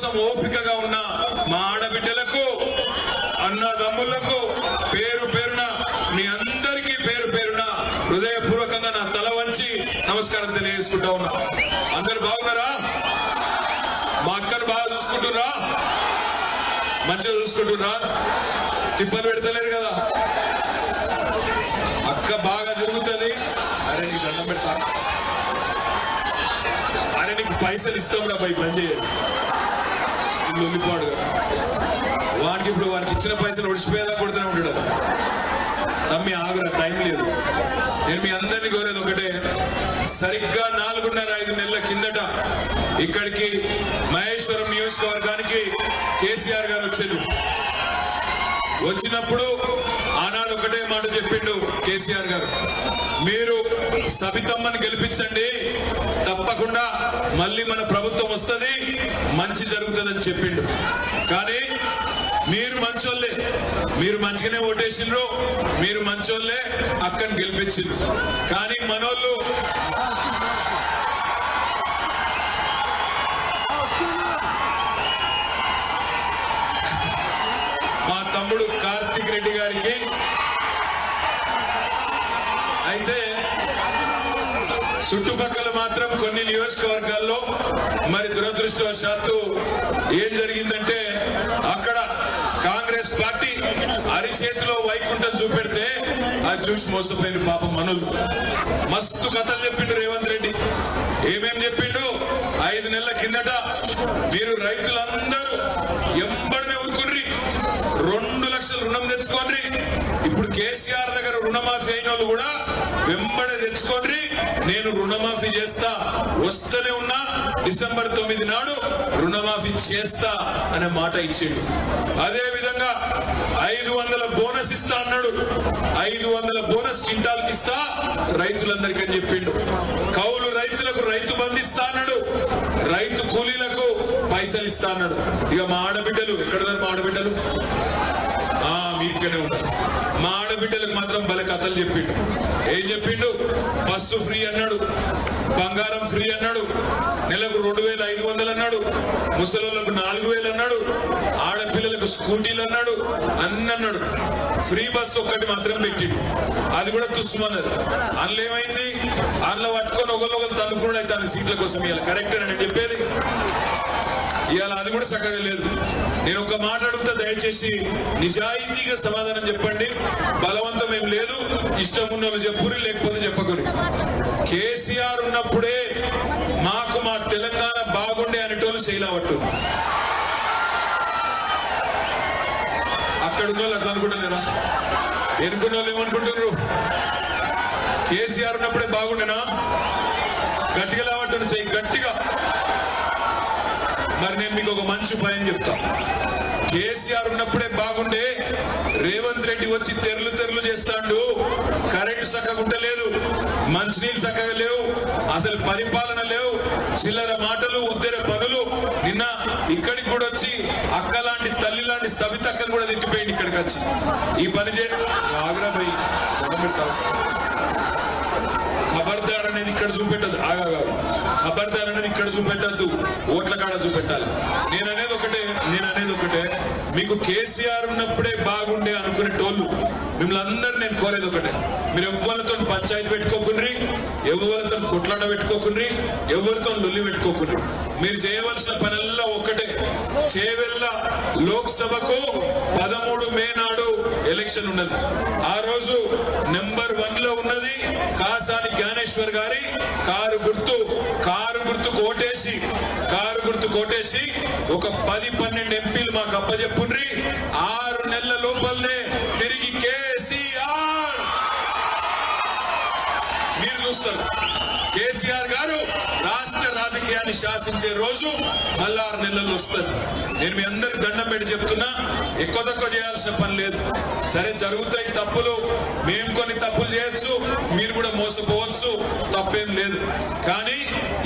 కోసం ఓపికగా ఉన్న మా ఆడబిడ్డలకు, అన్నదమ్ములకు పేరు పేరున మీ అందరికీ పేరు పేరున హృదయపూర్వకంగా నా తల వంచి నమస్కారం తెలియజేసుకుంటా ఉన్నా. అందరు బాగున్నారా? మా అక్కను బాగా చూసుకుంటున్నా? మంచిగా చూసుకుంటున్నా? తిప్పలు పెడతలేరు కదా? అక్క బాగా జరుగుతుంది. అరే నీకు దండం పెడతా, అరే నీకు పైసలు ఇస్తాం రా బై బంద్ చేయాలి లొల్లిపాడుగా. వాడికి ఇప్పుడు వాడికి ఇచ్చిన పైసలు ఒడిచిపోయేలా కొడుతూనే ఉంటాడు. తమ్మి ఆగురా, టైం లేదు. నేను మీ అందరినీ కోరేది ఒకటే, సరిగ్గా 4.5 నెలల కిందట ఇక్కడికి మహేశ్వరం నియోజకవర్గానికి కేసీఆర్ గారు వచ్చారు. వచ్చినప్పుడు ఆనాడు ఒకటే మాట చెప్పిండు కేసీఆర్ గారు, మీరు సబితమ్మని గెలిపించండి, తప్పకుండా మళ్ళీ మన ప్రభుత్వం వస్తుంది, మంచి జరుగుతుందని చెప్పిండు. కానీ మీరు మంచోళ్ళే, మీరు మంచిగానే ఓటేసిండ్రు, మీరు మంచోళ్ళే అక్కని గెలిపించిండ్రు. కానీ మనోళ్ళు మా తమ్ముడు కార్తిక్ రెడ్డి గారికి అయితే చుట్టుపక్కల మాత్రం కొన్ని నియోజకవర్గాల్లో మరి దురదృష్టవశాత్తు ఏం జరిగిందంటే, అక్కడ కాంగ్రెస్ పార్టీ అరిచేతిలో వైకుంఠం చూపెడితే అది చూసి మోసపోయిన పాపం మనులు. మస్తు కథలు చెప్పిండు రేవంత్ రెడ్డి. ఏమేం చెప్పిండు? 5 నెలల కిందట మీరు రైతులందరూ ఎంబడినే ఉరుకుర్రి, 2 లక్షల రుణం తెచ్చుకోండి. ఇప్పుడు కేసీఆర్ దగ్గర రుణమాఫీ అయిన వాళ్ళు కూడా వెంబడే తెచ్చుకోండి, నేను రుణమాఫీ చేస్తా, వస్తూనే ఉన్నా, డిసెంబర్ 9 నాడు రుణమాఫీ చేస్తా అనే మాట ఇచ్చిండు. అదే విధంగా 500 బోనస్ ఇస్తా అన్నాడు. 500 బోనస్ క్వింటాల్కి ఇస్తా రైతులందరికీ అని చెప్పిండు. కౌలు రైతులకు రైతు బంధిస్తా అన్నాడు. రైతు కూలీలకు పైసలు ఇస్తా అన్నాడు. ఇక మా ఆడబిడ్డలు ఎక్కడున్నారు? మా ఆడబిడ్డలు మీకనే ఉంటారు. మా ఆడబిడ్డలకు మాత్రం భలే కథలు చెప్పిండు. ఏం చెప్పిండు? బస్సు ఫ్రీ అన్నాడు, బంగారం ఫ్రీ అన్నాడు, నెలకు 2500 అన్నాడు, ముసలోళ్ళకు 4000 అన్నాడు, ఆడపిల్లలకు స్కూటీలు అన్నాడు, అన్నాడు. ఫ్రీ బస్సు ఒక్కటి మాత్రం పెట్టిండు, అది కూడా తుస్సుమన్నది. అందులో ఏమైంది? అందులో పట్టుకొని ఒకళ్ళు తన్నుకున్నాడు అయితే సీట్ల కోసం. ఇవాళ కరెక్టే నేను చెప్పేది? ఇవాళ అది కూడా చక్కగా లేదు. నేను ఒక మాట అడుగుతా, దయచేసి నిజాయితీగా సమాధానం చెప్పండి. బలవంతం ఏం లేదు, ఇష్టం ఉన్న వాళ్ళు చెప్పురి, లేకపోతే చెప్పకురి. కేసీఆర్ ఉన్నప్పుడే మాకు మా తెలంగాణ బాగుండే అనేటోళ్ళు చేయలేవట్టు. అక్కడ ఉన్న వాళ్ళు అట్లా అనుకుంటలేరా? ఎన్నుకున్న వాళ్ళు ఏమనుకుంటున్నారు? కేసీఆర్ ఉన్నప్పుడే బాగుండేనా? గట్టిగా లేవట్టు, చెయ్యి గట్టిగా. మరి నేను మీకు ఒక మంచి ఉపాయం చెప్తా. కేసీఆర్ ఉన్నప్పుడే బాగుండే, రేవంత్ రెడ్డి వచ్చి తెరలు చేస్తాడు. కరెంటు చక్కగా ఉండలేదు, మంచినీళ్ళు చక్కగా లేవు, అసలు పరిపాలన లేవు, చిల్లర మాటలు, ఉద్దెర పనులు. నిన్న ఇక్కడికి కూడా వచ్చి అక్క లాంటి, తల్లి లాంటి సవితక్కను కూడా తిట్టిపోయింది. ఇక్కడికి వచ్చి ఈ పని ఆగ్రాబాయి ఖబర్దార్ అనేది ఇక్కడ చూపెట్టదు. ఖబర్దార్ అనేది ఇక్కడ చూపెట్టద్దు, ఓట్ల కాడ చూపెట్టాలి. నేను అనేది ఒకటే, మీకు కేసీఆర్ ఉన్నప్పుడే బాగుండే అనుకునేటోళ్ళు మిమ్మల్ని అందరూ నేను కోరేది ఒకటే, మీరు ఎవరితో పంచాయతీ పెట్టుకోకుండ్రి, ఎవరితో కొట్లాట పెట్టుకోకుండ్రి, ఎవరితో లొల్లి పెట్టుకోకుండ్రి. మీరు చేయవలసిన పనుల్లో ఒకటే, చేవెళ్ళ లోక్సభకు 13 మే నాడు ఎలక్షన్ ఉన్నది. ఆ రోజు నెంబర్ 1 లో ఉన్నది కాసాని జ్ఞానేశ్వర్ గారి కారు గుర్తు కోటేసి ఒక 10-12 ఎంపీలు మాకు అప్పచెప్పుండ్రి. 6 నెలల లోపలనే తిరిగి కేసీఆర్ మీరు చూస్తారు. కేసీఆర్ గారు రాష్ట్ర రాజకీయాన్ని శాసించే రోజు మళ్ళీ 6 నెలల్లో వస్తుంది. నేను మీ అందరికి దండం పెట్టి చెప్తున్నా, ఎక్కువ తక్కువ చేయాల్సిన పని లేదు. సరే జరుగుతాయి తప్పులు, మేము కొన్ని తప్పులు చేయొచ్చు, మీరు కూడా మోసపోవచ్చు, తప్పేం లేదు. కానీ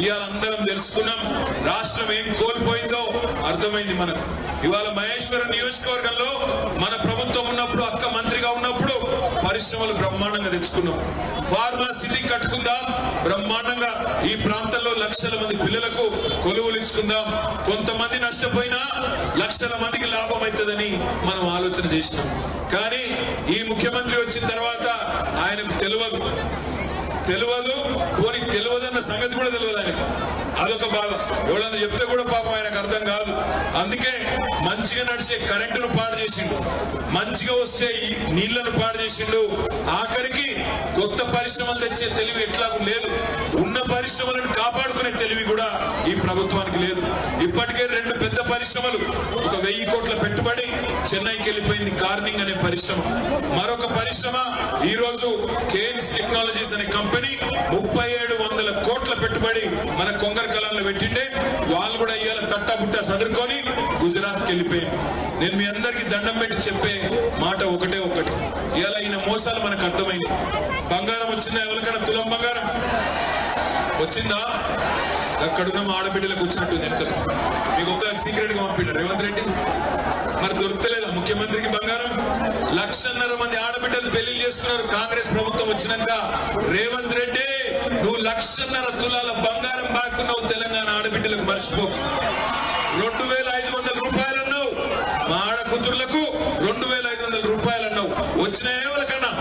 ఇవాళ అందరం తెలుసుకున్నాం, రాష్ట్రం ఏం కోల్పోయిందో అర్థమైంది మనకు. ఇవాళ మహేశ్వరం నియోజకవర్గంలో మన ప్రభుత్వం ఉన్నప్పుడు, అక్క మంత్రిగా ఉన్నప్పుడు పరిశ్రమలు బ్రహ్మాండంగా తెచ్చుకున్నాం. ఫార్మా సిటీ కట్టుకుందాం, బ్రహ్మాండంగా ఈ ప్రాంతంలో లక్షల మంది పిల్లలకు కొలువులు ఇచ్చుకుందాం. కొంతమంది నష్టపోయినా లక్షల మందికి లాభం అవుతుందని మనం ఆలోచన చేసినాం. కానీ ఈ ముఖ్యమంత్రి వచ్చిన తర్వాత ఆయనకు తెలియదు పోనీ తెలియదన్న సంగతి కూడా తెలియదు ఆయనకు. అదొక బాధ. ఎవడన్నా చెప్తే కూడా పాపం ఆయనకు అర్థం కాదు. అందుకే మంచిగా నడిచే కరెంటును పాడు చేసిండు, మంచిగా వచ్చే నీళ్లను పాడు చేసిండు. ఆఖరికి కొత్త పరిశ్రమలు తెచ్చే తెలివి ఎట్లాగూ లేదు. ఉన్న పరిశ్రమలను కాపాడుకునే తెలివి కూడా ఈ ప్రభుత్వానికి లేదు. ఇప్పటికే 2 పెద్ద పరిశ్రమలు, ఒక 1000 కోట్ల పెట్టుబడి చెన్నైకి వెళ్ళిపోయింది, కార్నింగ్ అనే పరిశ్రమ. మరొక పరిశ్రమ ఈ రోజు కేన్స్ టెక్నాలజీస్ అనే కంపెనీ 3700 కోట్ల పెట్టుబడి మన కొంగరకలాల్లో పెట్టిండే. వాళ్ళు కూడా ఇవాళ తట్టబుట్ట సదురుకొని గుజరాత్కి వెళ్ళిపోయింది. నేను మీ అందరికీ దండం పెట్టి చెప్పే మాట ఒకటే ఒకటి, ఇవాళ ఈయన మోసాలు మనకు అర్థమైంది. బంగారం వచ్చిందా? ఎవరికైనా తులం బంగారం వచ్చిందా? అక్కడున్న మా ఆడబిడ్డలకు వచ్చినట్టు వెనుకలు. మీకు ఒక సీక్రెట్ గా పంపిండు రేవంత్ రెడ్డి. మరి దొరుకుతలేదా ముఖ్యమంత్రికి బంగారం? 1,50,000 మంది ఆడబిడ్డలు పెళ్లి చేసుకున్నారు కాంగ్రెస్ ప్రభుత్వం వచ్చినాక. రేవంత్ రెడ్డి, నువ్వు 1,50,000 తులాల బంగారం బాకున్నావు తెలంగాణ ఆడబిడ్డలకు, మర్చిపోకు. 2,500 రూపాయలు అన్నావు మా ఆడకూతుర్లకు, 2,500 రూపాయలు అన్నావు. వచ్చినాయే వాళ్ళకన్నా?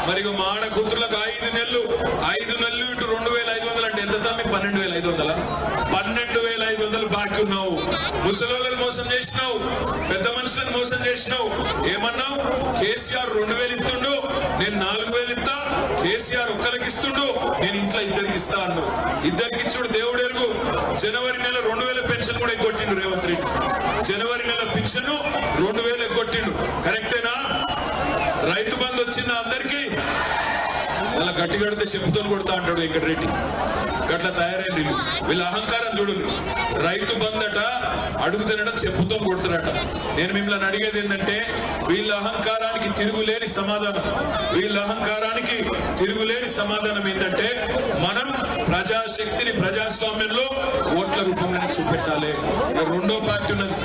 మరి మా ఆడకూతుర్లకు 5 నెలలు ఇటు 2,500 అంటే ఎంత తమ్మి? 12,500. 12,500 బాకీ ఉన్నావు. ముసలోళ్ళని మోసం చేసినావు, పెద్ద మనుషులను మోసం చేసినావు. ఏమన్నావు? కేసీఆర్ 2,000 ఇస్తుండు, నేను 4,000 ఇస్తా. కేసీఆర్ ఒక్కరికి ఇస్తుండు, నేను ఇంట్లో 2 ఇస్తా అన్నావు. 2 ఇచ్చుడు దేవుడు ఎరుగు. జనవరి నెల 2,000 పెన్షన్ కూడా ఎగ్గొట్టిండు రేవంత్ రెడ్డి. జనవరి నెల పెన్షన్ 2,000 ఎగ్గొట్టిండు. కరెక్టేనా? రైతు బంధు వచ్చిందా అందరికీ? అలా గట్టి కడితే చెప్పుతో కొడతా అంటాడు వెంకటరెడ్డి. గట్లా తయారైంది వీళ్ళ అహంకారం చూడు. రైతు బంధట అడుగుతున్నట చెప్పుతో కొడుతున్నట. నేను మిమ్మల్ని అడిగేది ఏంటంటే, వీళ్ళ అహంకారానికి తిరుగులేని సమాధానం, ఏంటంటే, మనం ప్రజాశక్తిని ప్రజాస్వామ్యంలో ఓట్ల రూపంలోనే చూపెట్టాలి. రెండో పార్టీ ఉన్నది.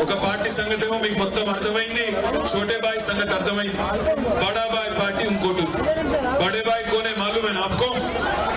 ఒక పార్టీ సంగతి ఏమో మీకు మొత్తం అర్థమైంది, చోటే బాయ్ సంగతి అర్థమైంది. బడా